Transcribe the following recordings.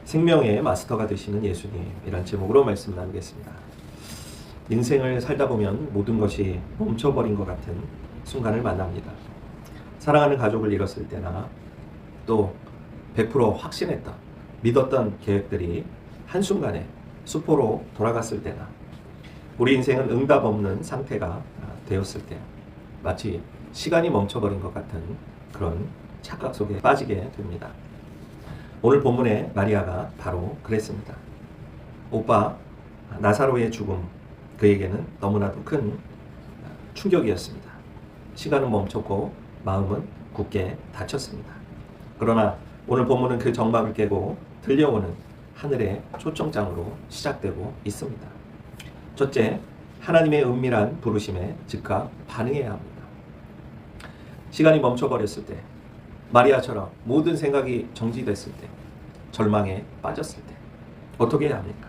생명의 마스터가 되시는 예수님이란 제목으로 말씀 나누겠습니다. 인생을 살다 보면 모든 것이 멈춰버린 것 같은 순간을 만납니다. 사랑하는 가족을 잃었을 때나 또 100% 확신했던, 믿었던 계획들이 한순간에 수포로 돌아갔을 때나 우리 인생은 응답 없는 상태가 되었을 때 마치 시간이 멈춰버린 것 같은 그런 착각 속에 빠지게 됩니다. 오늘 본문의 마리아가 바로 그랬습니다. 오빠 나사로의 죽음, 그에게는 너무나도 큰 충격이었습니다. 시간은 멈췄고 마음은 굳게 닫혔습니다. 그러나 오늘 본문은 그 정막을 깨고 들려오는 하늘의 초청장으로 시작되고 있습니다. 첫째, 하나님의 은밀한 부르심에 즉각 반응해야 합니다. 시간이 멈춰버렸을 때, 마리아처럼 모든 생각이 정지됐을 때, 절망에 빠졌을 때 어떻게 해야 합니까?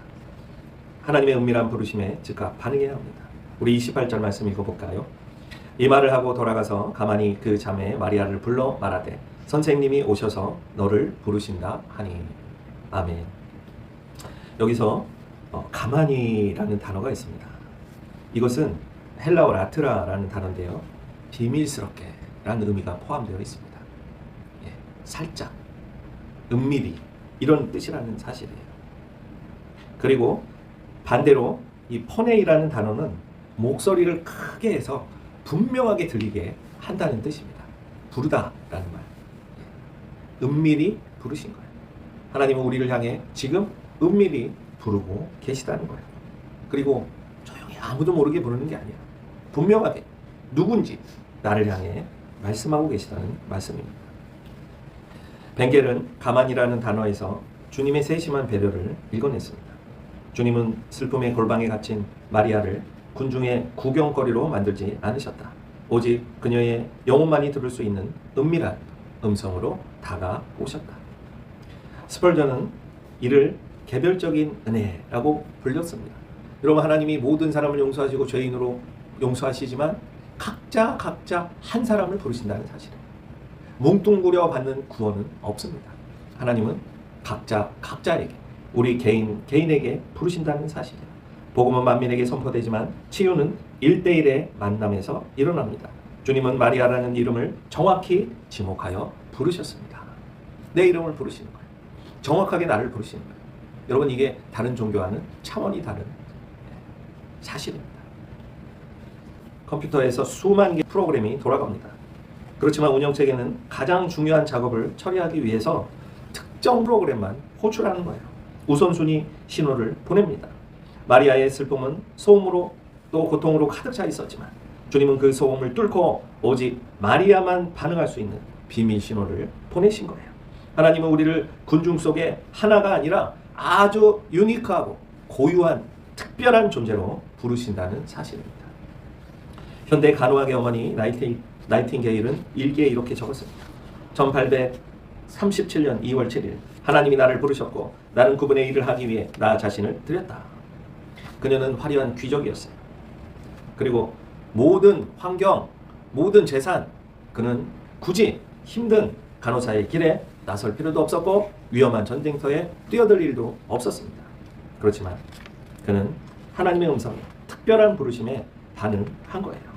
하나님의 은밀한 부르심에 즉각 반응해야 합니다. 우리 28절 말씀 읽어볼까요? 이 말을 하고 돌아가서 가만히 그 자매 마리아를 불러 말하되 선생님이 오셔서 너를 부르신다 하니. 아멘. 여기서 가만히라는 단어가 있습니다. 이것은 헬라어 라트라라는 단어인데요, 비밀스럽게 라는 의미가 포함되어 있습니다. 살짝, 은밀히 이런 뜻이라는 사실이에요. 그리고 반대로 이 포네이라는 단어는 목소리를 크게 해서 분명하게 들리게 한다는 뜻입니다. 부르다라는 말. 은밀히 부르신 거예요. 하나님은 우리를 향해 지금 은밀히 부르고 계시다는 거예요. 그리고 조용히 아무도 모르게 부르는 게 아니야. 분명하게 누군지 나를 향해 말씀하고 계시다는 말씀입니다. 벵겔은 가만이라는 단어에서 주님의 세심한 배려를 읽어냈습니다. 주님은 슬픔의 골방에 갇힌 마리아를 군중의 구경거리로 만들지 않으셨다. 오직 그녀의 영혼만이 들을 수 있는 은밀한 음성으로 다가오셨다. 스펄전은 이를 개별적인 은혜라고 불렸습니다. 여러분, 하나님이 모든 사람을 용서하시고 죄인으로 용서하시지만 각자 한 사람을 부르신다는 사실입니다. 뭉뚱그려 받는 구원은 없습니다. 하나님은 각자에게, 우리 개인에게 부르신다는 사실이에요. 복음은 만민에게 선포되지만 치유는 1대1의 만남에서 일어납니다. 주님은 마리아라는 이름을 정확히 지목하여 부르셨습니다. 내 이름을 부르시는 거예요. 정확하게 나를 부르시는 거예요. 여러분, 이게 다른 종교와는 차원이 다른 사실입니다. 컴퓨터에서 수만 개 프로그램이 돌아갑니다. 그렇지만 운영체계는 가장 중요한 작업을 처리하기 위해서 특정 프로그램만 호출하는 거예요. 우선순위 신호를 보냅니다. 마리아의 슬픔은 소음으로 또 고통으로 가득 차 있었지만 주님은 그 소음을 뚫고 오직 마리아만 반응할 수 있는 비밀 신호를 보내신 거예요. 하나님은 우리를 군중 속에 하나가 아니라 아주 유니크하고 고유한 특별한 존재로 부르신다는 사실입니다. 현대 간호학의 어머니 나이팅게일은 일기에 이렇게 적었습니다. 1837년 2월 7일 하나님이 나를 부르셨고 나는 그분의 일을 하기 위해 나 자신을 드렸다. 그녀는 화려한 귀족이었어요. 그리고 모든 환경, 모든 재산, 그는 굳이 힘든 간호사의 길에 나설 필요도 없었고 위험한 전쟁터에 뛰어들 일도 없었습니다. 그렇지만 그는 하나님의 음성에, 특별한 부르심에 반응한 거예요.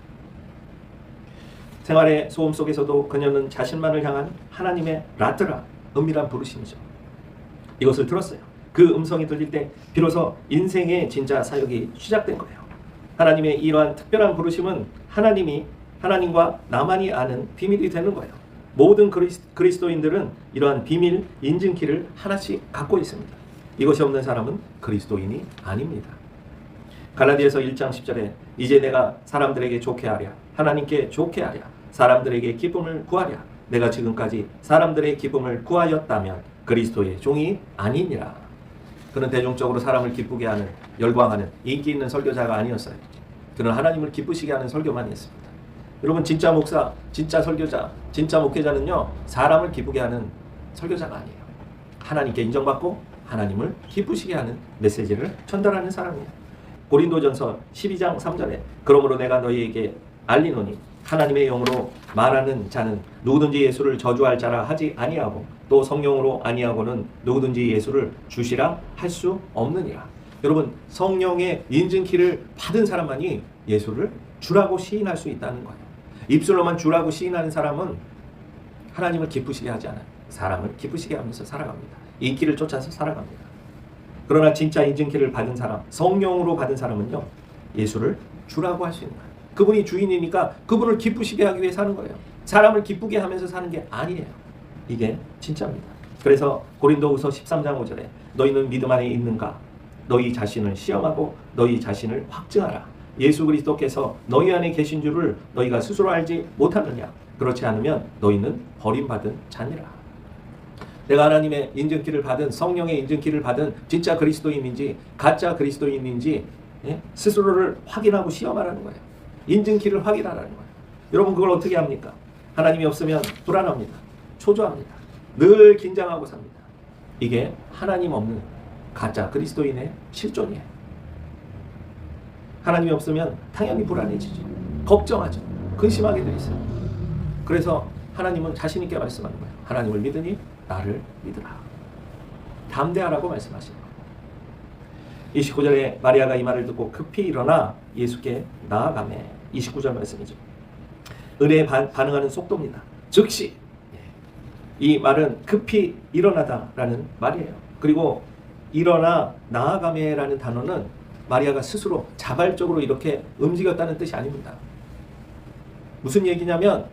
생활의 소음 속에서도 그녀는 자신만을 향한 하나님의 라트라, 은밀한 부르심이죠. 이것을 들었어요. 그 음성이 들릴 때 비로소 인생의 진짜 사역이 시작된 거예요. 하나님의 이러한 특별한 부르심은 하나님과 나만이 아는 비밀이 되는 거예요. 모든 그리스도인들은 이러한 비밀 인증키를 하나씩 갖고 있습니다. 이것이 없는 사람은 그리스도인이 아닙니다. 갈라디아서 1장 10절에 이제 내가 사람들에게 좋게 하랴, 하나님께 좋게 하랴, 사람들에게 기쁨을 구하랴. 내가 지금까지 사람들의 기쁨을 구하였다면 그리스도의 종이 아니니라. 그는 대중적으로 사람을 기쁘게 하는, 열광하는 인기 있는 설교자가 아니었어요. 그는 하나님을 기쁘시게 하는 설교만 했습니다. 여러분, 진짜 목사, 진짜 설교자, 진짜 목회자는요, 사람을 기쁘게 하는 설교자가 아니에요. 하나님께 인정받고 하나님을 기쁘시게 하는 메시지를 전달하는 사람이에요. 고린도전서 12장 3절에 그러므로 내가 너희에게 알리노니 하나님의 영으로 말하는 자는 누구든지 예수를 저주할 자라 하지 아니하고 또 성령으로 아니하고는 누구든지 예수를 주시라 할 수 없느니라. 여러분, 성령의 인증키를 받은 사람만이 예수를 주라고 시인할 수 있다는 거예요. 입술로만 주라고 시인하는 사람은 하나님을 기쁘시게 하지 않아요. 사람을 기쁘시게 하면서 살아갑니다. 인기를 쫓아서 살아갑니다. 그러나 진짜 인증키를 받은 사람, 성령으로 받은 사람은요, 예수를 주라고 할 수 있는 거예요. 그분이 주인이니까 그분을 기쁘시게 하기 위해 사는 거예요. 사람을 기쁘게 하면서 사는 게 아니에요. 이게 진짜입니다. 그래서 고린도후서 13장 5절에 너희는 믿음 안에 있는가? 너희 자신을 시험하고 너희 자신을 확증하라. 예수 그리스도께서 너희 안에 계신 줄을 너희가 스스로 알지 못하느냐? 그렇지 않으면 너희는 버림받은 자니라. 내가 하나님의 인증키를 받은, 성령의 인증키를 받은 진짜 그리스도인인지 가짜 그리스도인인지 스스로를 확인하고 시험하라는 거예요. 인증키를 확인하라는 거예요. 여러분, 그걸 어떻게 합니까? 하나님이 없으면 불안합니다. 초조합니다. 늘 긴장하고 삽니다. 이게 하나님 없는 가짜 그리스도인의 실존이에요. 하나님이 없으면 당연히 불안해지죠. 걱정하죠. 근심하게 돼 있어요. 그래서 하나님은 자신 있게 말씀하는 거예요. 하나님을 믿으니 나를 믿으라. 담대하라고 말씀하시는 거예요. 29절에 마리아가 이 말을 듣고 급히 일어나 예수께 나아가매. 29절 말씀이죠. 은혜에 반응하는 속도입니다. 즉시. 이 말은 급히 일어나다라는 말이에요. 그리고 일어나 나아가매라는 단어는 마리아가 스스로 자발적으로 이렇게 움직였다는 뜻이 아닙니다. 무슨 얘기냐면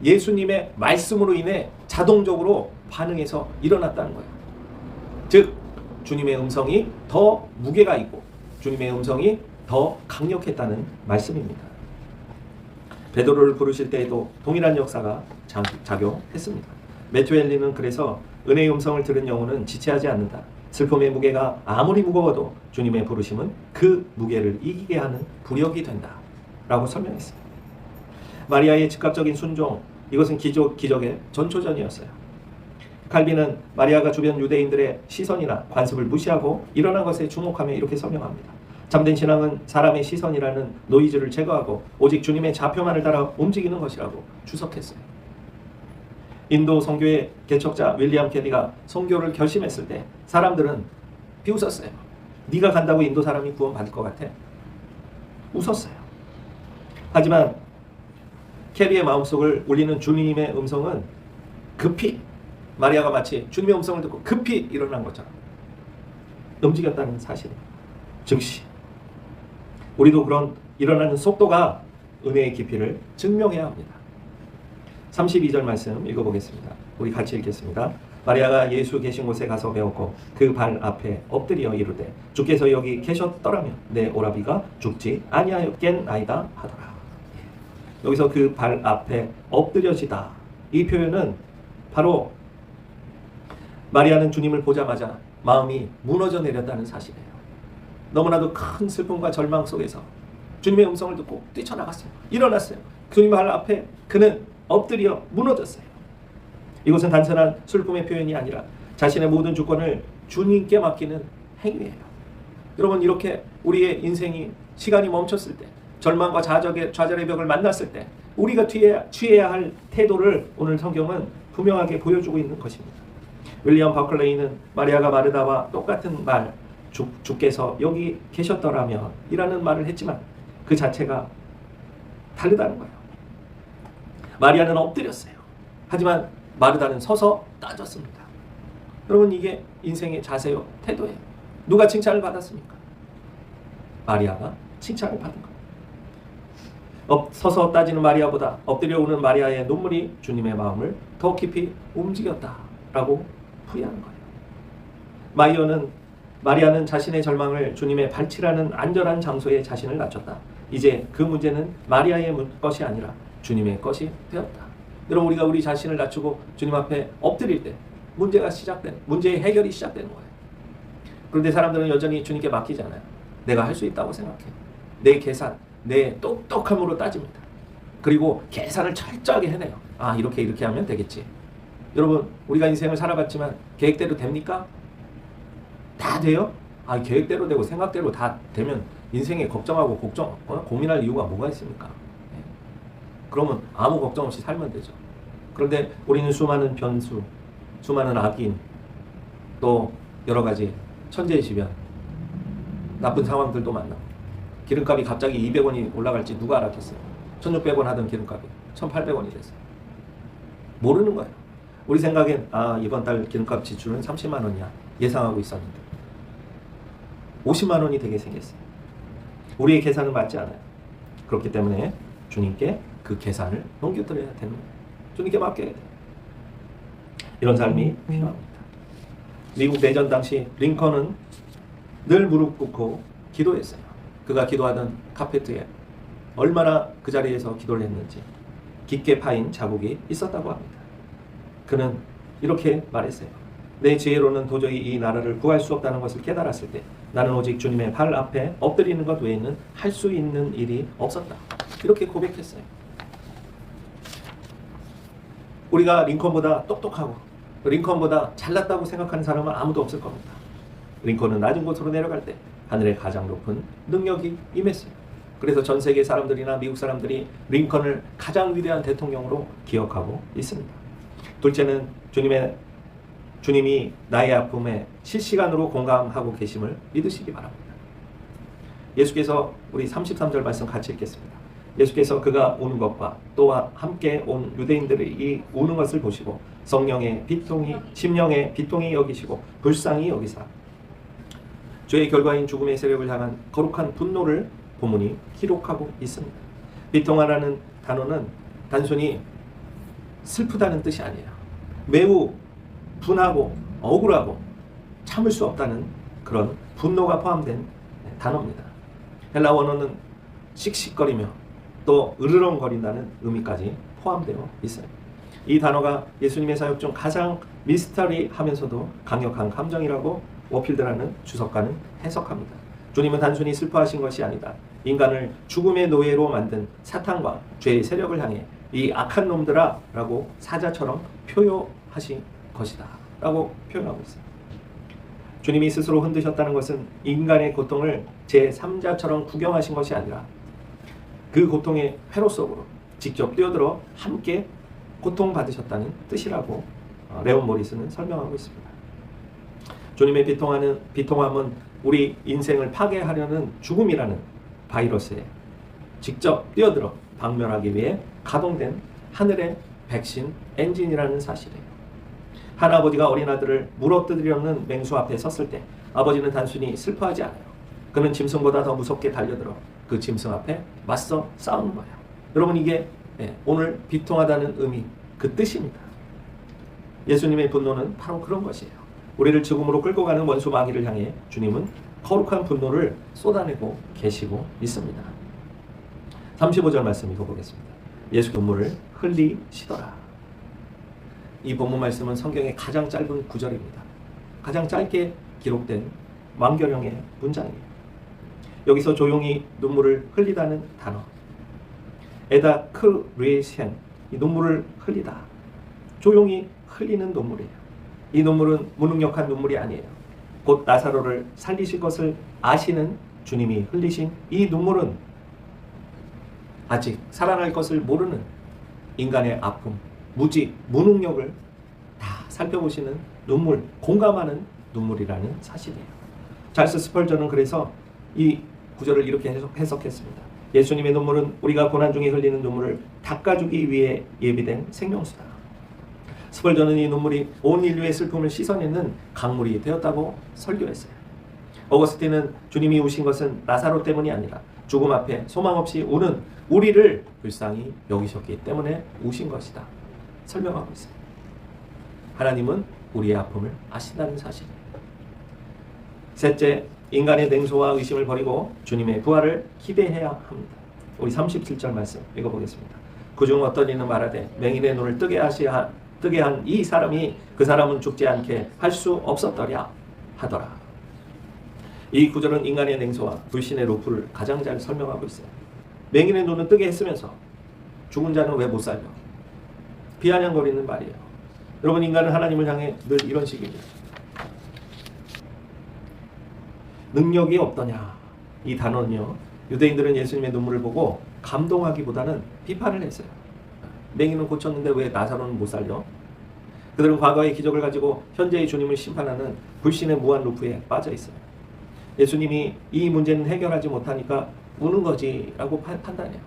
예수님의 말씀으로 인해 자동적으로 반응해서 일어났다는 거예요. 즉 주님의 음성이 더 무게가 있고 주님의 음성이 더 강력했다는 말씀입니다. 베드로를 부르실 때에도 동일한 역사가 작용했습니다. 매튜 헨리는 그래서 은혜의 음성을 들은 영혼은 지체하지 않는다. 슬픔의 무게가 아무리 무거워도 주님의 부르심은 그 무게를 이기게 하는 부력이 된다 라고 설명했습니다. 마리아의 즉각적인 순종, 이것은 기적의 전초전이었어요. 칼빈은 마리아가 주변 유대인들의 시선이나 관습을 무시하고 일어난 것에 주목하며 이렇게 설명합니다. 참된 신앙은 사람의 시선이라는 노이즈를 제거하고 오직 주님의 좌표만을 따라 움직이는 것이라고 주석했어요. 인도 선교의 개척자 윌리엄 캐디가 선교를 결심했을 때 사람들은 비웃었어요. 네가 간다고 인도 사람이 구원받을 것 같아? 웃었어요. 하지만 캐디의 마음속을 울리는 주님의 음성은 급히, 마리아가 마치 주님의 음성을 듣고 급히 일어난 것처럼 움직였다는 사실입니다. 즉시 우리도 그런 일어나는 속도가 은혜의 깊이를 증명해야 합니다. 32절 말씀 읽어보겠습니다. 우리 같이 읽겠습니다. 마리아가 예수 계신 곳에 가서 배웠고 그 발 앞에 엎드려 이르되 주께서 여기 계셨더라면 내 오라비가 죽지 아니하였겠나이다 하더라. 여기서 그 발 앞에 엎드려지다, 이 표현은 바로 마리아는 주님을 보자마자 마음이 무너져 내렸다는 사실이에요. 너무나도 큰 슬픔과 절망 속에서 주님의 음성을 듣고 뛰쳐나갔어요. 일어났어요. 주님 발 앞에 그는 엎드려 무너졌어요. 이것은 단순한 슬픔의 표현이 아니라 자신의 모든 주권을 주님께 맡기는 행위예요. 여러분, 이렇게 우리의 인생이 시간이 멈췄을 때, 절망과 좌절의 벽을 만났을 때 우리가 취해야 할 태도를 오늘 성경은 분명하게 보여주고 있는 것입니다. 윌리엄 버클레이는 마리아가 마르다와 똑같은 말, 주께서 여기 계셨더라면 이라는 말을 했지만 그 자체가 다르다는 거예요. 마리아는 엎드렸어요. 하지만 마르다는 서서 따졌습니다. 여러분, 이게 인생의 자세요, 태도예요. 누가 칭찬을 받았습니까? 마리아가 칭찬을 받은 거예요. 서서 따지는 마리아보다 엎드려 오는 마리아의 눈물이 주님의 마음을 더 깊이 움직였다라고 풀이하는 거예요. 마리아는 자신의 절망을 주님의 발치라는 안전한 장소에 자신을 낮췄다. 이제 그 문제는 마리아의 것이 아니라 주님의 것이 되었다. 여러분, 우리가 우리 자신을 낮추고 주님 앞에 엎드릴 때 문제의 해결이 시작되는 거예요. 그런데 사람들은 여전히 주님께 맡기지 않아요. 내가 할 수 있다고 생각해. 내 계산, 내 똑똑함으로 따집니다. 그리고 계산을 철저하게 해내요. 아, 이렇게 하면 되겠지. 여러분, 우리가 인생을 살아봤지만 계획대로 됩니까? 다 돼요? 아, 계획대로 되고 생각대로 다 되면 인생에 걱정하고 고민할 이유가 뭐가 있습니까? 그러면 아무 걱정 없이 살면 되죠. 그런데 우리는 수많은 변수, 수많은 악인, 또 여러 가지 천재지변, 나쁜 상황들도 만나고, 기름값이 갑자기 200원이 올라갈지 누가 알았겠어요. 1600원 하던 기름값이 1800원이 됐어요. 모르는 거예요. 우리 생각엔 이번 달 기름값 지출은 30만 원이야 예상하고 있었는데 50만 원이 되게 생겼어요. 우리의 계산은 맞지 않아요. 그렇기 때문에 주님께 그 계산을 넘겨드려야 되는 거예요. 주님께 맡겨야 돼요. 이런 삶이 필요합니다. 미국 내전 당시 링컨은 늘 무릎 꿇고 기도했어요. 그가 기도하던 카페트에 얼마나 그 자리에서 기도를 했는지 깊게 파인 자국이 있었다고 합니다. 그는 이렇게 말했어요. 내 지혜로는 도저히 이 나라를 구할 수 없다는 것을 깨달았을 때 나는 오직 주님의 발 앞에 엎드리는 것 외에는 할 수 있는 일이 없었다. 이렇게 고백했어요. 우리가 링컨보다 똑똑하고 링컨보다 잘났다고 생각하는 사람은 아무도 없을 겁니다. 링컨은 낮은 곳으로 내려갈 때 하늘의 가장 높은 능력이 임했어요. 그래서 전 세계 사람들이나 미국 사람들이 링컨을 가장 위대한 대통령으로 기억하고 있습니다. 둘째는 주님이 나의 아픔에 실시간으로 공감하고 계심을 믿으시기 바랍니다. 예수께서 우리 33절 말씀 같이 읽겠습니다. 예수께서 그가 우는 것과 또한 함께 온 유대인들이 우는 것을 보시고 심령의 비통이 여기시고 불쌍히 여기사 죄의 결과인 죽음의 세력을 향한 거룩한 분노를 본문이 기록하고 있습니다. 비통하라는 단어는 단순히 슬프다는 뜻이 아니에요. 매우 분하고 억울하고 참을 수 없다는 그런 분노가 포함된 단어입니다. 헬라 원어는 씩씩거리며 또 으르렁거린다는 의미까지 포함되어 있어요. 이 단어가 예수님의 사역 중 가장 미스터리하면서도 강력한 감정이라고 워필드라는 주석가는 해석합니다. 주님은 단순히 슬퍼하신 것이 아니다. 인간을 죽음의 노예로 만든 사탄과 죄의 세력을 향해 이 악한 놈들아 라고 사자처럼 표현하신 것이다 라고 표현하고 있어요. 주님이 스스로 흔드셨다는 것은 인간의 고통을 제3자처럼 구경하신 것이 아니라 그 고통의 회로 속으로 직접 뛰어들어 함께 고통받으셨다는 뜻이라고 레온 모리스는 설명하고 있습니다. 주님의 비통함은 우리 인생을 파괴하려는 죽음이라는 바이러스에 직접 뛰어들어 박멸하기 위해 가동된 하늘의 백신 엔진이라는 사실이에요. 한 아버지가 어린 아들을 물어뜯으려는 맹수 앞에 섰을 때 아버지는 단순히 슬퍼하지 않아요. 그는 짐승보다 더 무섭게 달려들어 그 짐승 앞에 맞서 싸우는 거예요. 여러분, 이게 오늘 비통하다는 의미, 그 뜻입니다. 예수님의 분노는 바로 그런 것이에요. 우리를 죽음으로 끌고 가는 원수 마귀를 향해 주님은 거룩한 분노를 쏟아내고 계시고 있습니다. 35절 말씀 읽어보겠습니다. 예수 눈물을 흘리시더라. 이 본문 말씀은 성경의 가장 짧은 구절입니다. 가장 짧게 기록된 완결형의 문장이에요. 여기서 조용히 눈물을 흘리다는 단어, 에다 크리센, 이 눈물을 흘리다, 조용히 흘리는 눈물이에요. 이 눈물은 무능력한 눈물이 아니에요. 곧 나사로를 살리실 것을 아시는 주님이 흘리신 이 눈물은 아직 살아날 것을 모르는 인간의 아픔, 무지, 무능력을 다 살펴보시는 눈물, 공감하는 눈물이라는 사실이에요. 찰스 스펄전은 그래서 이 구절을 이렇게 해석했습니다. 예수님의 눈물은 우리가 고난 중에 흘리는 눈물을 닦아주기 위해 예비된 생명수다. 스펄전은 이 눈물이 온 인류의 슬픔을 씻어내는 강물이 되었다고 설교했어요. 어거스틴은 주님이 우신 것은 나사로 때문이 아니라 죽음 앞에 소망 없이 우는 우리를 불쌍히 여기셨기 때문에 우신 것이다 설명하고 있어요. 하나님은 우리의 아픔을 아신다는 사실이에요. 셋째, 인간의 냉소와 의심을 버리고 주님의 부활을 기대해야 합니다. 우리 37절 말씀 읽어보겠습니다. 그중 어떤 이는 말하되 맹인의 눈을 뜨게 한 이 사람이 그 사람은 죽지 않게 할 수 없었더랴 하더라. 이 구절은 인간의 냉소와 불신의 루프를 가장 잘 설명하고 있어요. 맹인의 눈은 뜨게 했으면서 죽은 자는 왜 못 살려? 비아냥거리는 말이에요. 여러분, 인간은 하나님을 향해 늘 이런 식입니다. 능력이 없더냐? 이 단어는요, 유대인들은 예수님의 눈물을 보고 감동하기보다는 비판을 했어요. 맹인은 고쳤는데 왜 나사로는 못 살려? 그들은 과거의 기적을 가지고 현재의 주님을 심판하는 불신의 무한 루프에 빠져 있어요. 예수님이 이 문제는 해결하지 못하니까 우는 거지 라고 판단해요.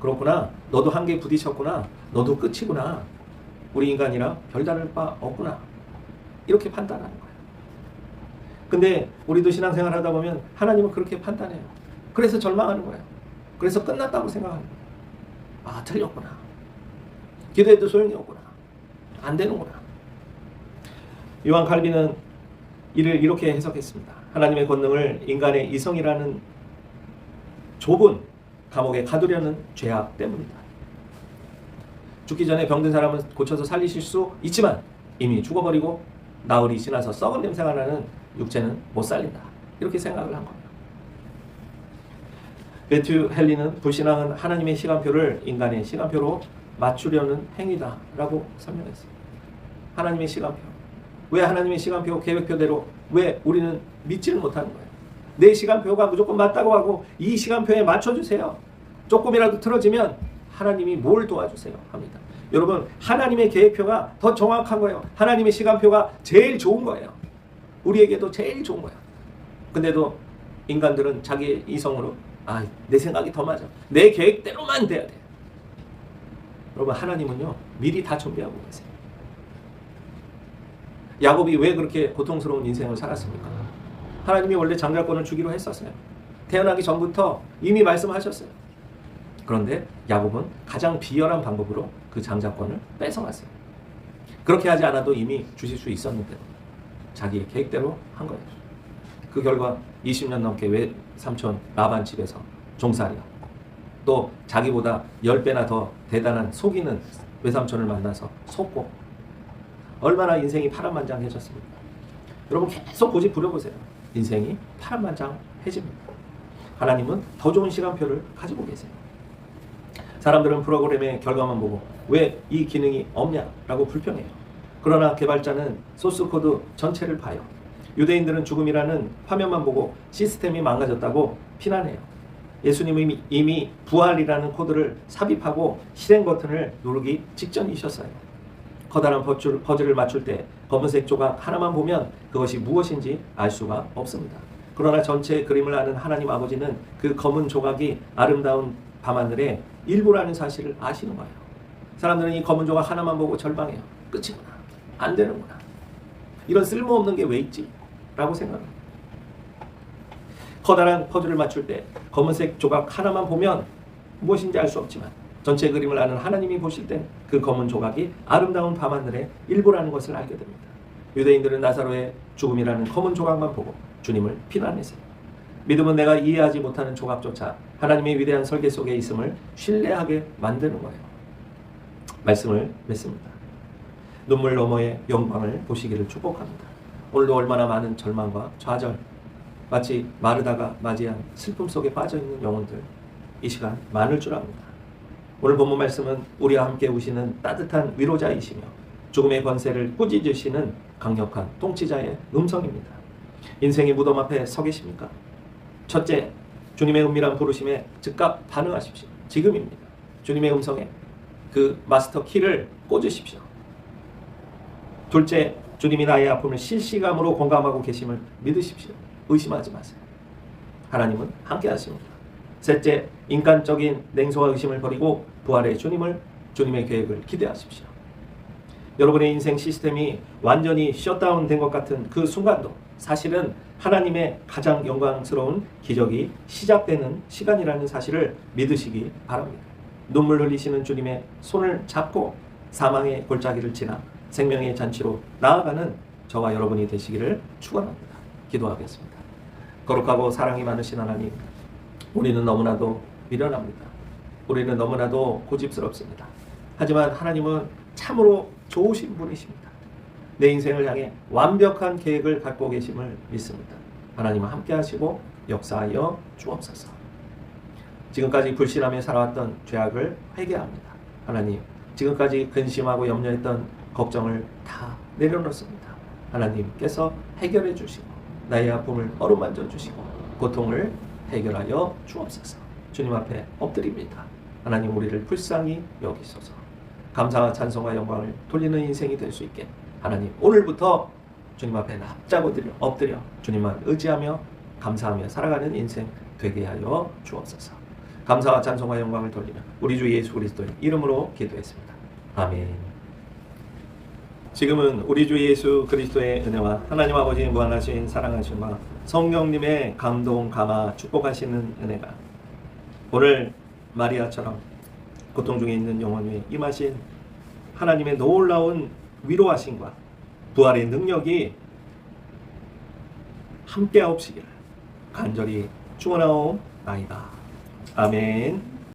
그렇구나. 너도 한계에 부딪혔구나. 너도 끝이구나. 우리 인간이랑 별다를 바 없구나. 이렇게 판단하는 거예요. 근데 우리도 신앙생활 하다 보면 하나님은 그렇게 판단해요. 그래서 절망하는 거예요. 그래서 끝났다고 생각하는 거예요. 아, 틀렸구나. 기도해도 소용이 없구나. 안 되는구나. 요한 칼빈은 이를 이렇게 해석했습니다. 하나님의 권능을 인간의 이성이라는 좁은 감옥에 가두려는 죄악 때문이다. 죽기 전에 병든 사람은 고쳐서 살리실 수 있지만 이미 죽어버리고 나흘이 지나서 썩은 냄새가 나는 육체는 못 살린다. 이렇게 생각을 한 겁니다. 매튜 헨리는 불신앙은 하나님의 시간표를 인간의 시간표로 맞추려는 행위다 라고 설명했습니다. 하나님의 시간표. 왜 하나님의 시간표 계획표대로 왜 우리는 믿지를 못하는 거예요? 내 시간표가 무조건 맞다고 하고 이 시간표에 맞춰주세요. 조금이라도 틀어지면 하나님이 뭘 도와주세요 합니다. 여러분, 하나님의 계획표가 더 정확한 거예요. 하나님의 시간표가 제일 좋은 거예요. 우리에게도 제일 좋은 거예요. 근데도 인간들은 자기의 이성으로 내 생각이 더 맞아. 내 계획대로만 돼야 돼. 여러분, 하나님은요 미리 다 준비하고 계세요. 야곱이 왜 그렇게 고통스러운 인생을 살았습니까? 하나님이 원래 장자권을 주기로 했었어요. 태어나기 전부터 이미 말씀하셨어요. 그런데 야곱은 가장 비열한 방법으로 그 장자권을 뺏어갔어요. 그렇게 하지 않아도 이미 주실 수 있었는데 자기의 계획대로 한 거예요. 그 결과 20년 넘게 외삼촌 라반 집에서 종살이야. 또 자기보다 10배나 더 대단한 속이는 외삼촌을 만나서 속고 얼마나 인생이 파란만장해졌습니까? 여러분 계속 고집 부려보세요. 인생이 파란만장해집니다. 하나님은 더 좋은 시간표를 가지고 계세요. 사람들은 프로그램의 결과만 보고 왜 이 기능이 없냐라고 불평해요. 그러나 개발자는 소스코드 전체를 봐요. 유대인들은 죽음이라는 화면만 보고 시스템이 망가졌다고 비난해요. 예수님이 이미 부활이라는 코드를 삽입하고 실행 버튼을 누르기 직전이셨어요. 커다란 퍼즐을 맞출 때 검은색 조각 하나만 보면 그것이 무엇인지 알 수가 없습니다. 그러나 전체 그림을 아는 하나님 아버지는 그 검은 조각이 아름다운 밤하늘의 일부라는 사실을 아시는 거예요. 사람들은 이 검은 조각 하나만 보고 절망해요. 끝이구나. 안 되는구나. 이런 쓸모없는 게 왜 있지? 라고 생각합니다. 커다란 퍼즐을 맞출 때 검은색 조각 하나만 보면 무엇인지 알 수 없지만 전체 그림을 아는 하나님이 보실 땐 그 검은 조각이 아름다운 밤하늘의 일부라는 것을 알게 됩니다. 유대인들은 나사로의 죽음이라는 검은 조각만 보고 주님을 비난했어요. 믿음은 내가 이해하지 못하는 조각조차 하나님의 위대한 설계 속에 있음을 신뢰하게 만드는 거예요. 말씀을 맺습니다. 눈물 너머의 영광을 보시기를 축복합니다. 오늘도 얼마나 많은 절망과 좌절, 마치 마르다가 맞이한 슬픔 속에 빠져있는 영혼들 이 시간 많을 줄 압니다. 오늘 본문 말씀은 우리와 함께 우시는 따뜻한 위로자이시며 죽음의 권세를 꾸짖으시는 강력한 통치자의 음성입니다. 인생의 무덤 앞에 서 계십니까? 첫째, 주님의 은밀한 부르심에 즉각 반응하십시오. 지금입니다. 주님의 음성에 그 마스터 키를 꽂으십시오. 둘째, 주님이 나의 아픔을 실시감으로 공감하고 계심을 믿으십시오. 의심하지 마세요. 하나님은 함께 하십니다. 셋째, 인간적인 냉소와 의심을 버리고 부활의 주님의 계획을 기대하십시오. 여러분의 인생 시스템이 완전히 셧다운 된 것 같은 그 순간도 사실은 하나님의 가장 영광스러운 기적이 시작되는 시간이라는 사실을 믿으시기 바랍니다. 눈물 흘리시는 주님의 손을 잡고 사망의 골짜기를 지나 생명의 잔치로 나아가는 저와 여러분이 되시기를 축원합니다. 기도하겠습니다. 거룩하고 사랑이 많으신 하나님, 우리는 너무나도 미련합니다. 우리는 너무나도 고집스럽습니다. 하지만 하나님은 참으로 좋으신 분이십니다. 내 인생을 향해 완벽한 계획을 갖고 계심을 믿습니다. 하나님은 함께 하시고 역사하여 주옵소서. 지금까지 불신하며 살아왔던 죄악을 회개합니다. 하나님, 지금까지 근심하고 염려했던 걱정을 다 내려놓습니다. 하나님께서 해결해 주시고 나의 아픔을 어루만져 주시고 고통을 해결하여 주옵소서. 주님 앞에 엎드립니다. 하나님, 우리를 불쌍히 여기소서. 감사와 찬송과 영광을 돌리는 인생이 될 수 있게 하나님 오늘부터 주님 앞에 납작 엎드려 주님만 의지하며 감사하며 살아가는 인생 되게 하여 주옵소서. 감사와 찬송과 영광을 돌리는 우리 주 예수 그리스도의 이름으로 기도했습니다. 아멘. 지금은 우리 주 예수 그리스도의 은혜와 하나님 아버지의 무한하신 사랑하심과 성령님의 감동 감화 축복하시는 은혜가 오늘 마리아처럼 고통 중에 있는 영혼 위에 임하신 하나님의 놀라운 위로하심과 부활의 능력이 함께하옵시기를 간절히 축원하옵나이다. 아멘.